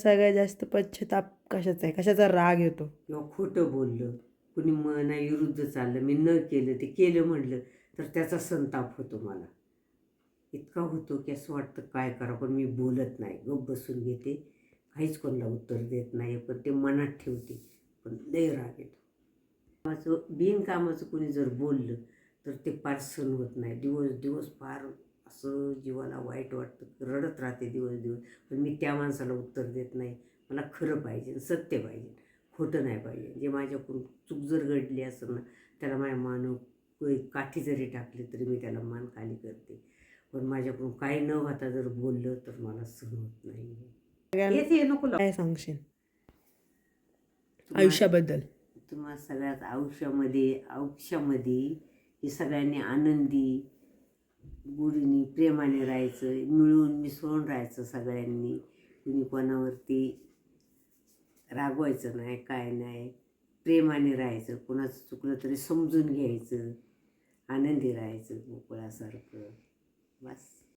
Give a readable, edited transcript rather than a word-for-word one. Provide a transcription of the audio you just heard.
सगळ्यात जास्त पश्चाताप कशाचा आहे, कशाचा राग येतो? किंवा खोटं बोललं, कुणी मनाविरुद्ध चाललं, मी न केलं ते केलं म्हटलं तर त्याचा संताप होतो मला. इतका होतो की असं वाटतं काय करा, पण मी बोलत नाही, गप्प बसून घेते, काहीच कोणाला उत्तर देत नाही, पण ते मनात ठेवते. पण लय राग येतो. बिनकामाचं कोणी जर बोललं तर ते फार सहन होत नाही. दिवस दिवस फार असं जीवाला वाईट वाटतं, रडत राहते दिवस दिवस. पण मी त्या माणसाला उत्तर देत नाही. मला खरं पाहिजे, सत्य पाहिजे, खोटं नाही पाहिजे. जे माझ्याकडून चूक जर घडली असेल ना, त्याला माझ्या मान काठी जरी टाकली तरी मी त्याला मान खाली करते. पण माझ्याकडून काही न होता जर बोललं तर मला सहन होत नाही. हे नको काय सांगशील तुम्हा आयुष्याबद्दल? तुम्हा सगळ्यात आयुष्यामध्ये हे सगळ्यांनी आनंदी गुढीने प्रेमाने राहायचं, मिळून मिसळून राहायचं सगळ्यांनी. कुणी कोणावरती रागवायचं नाही, काय नाही, प्रेमाने राहायचं. कोणाचं चुकलं तरी समजून घ्यायचं, आनंदी राहायचं मोकळ्यासारखं. बस.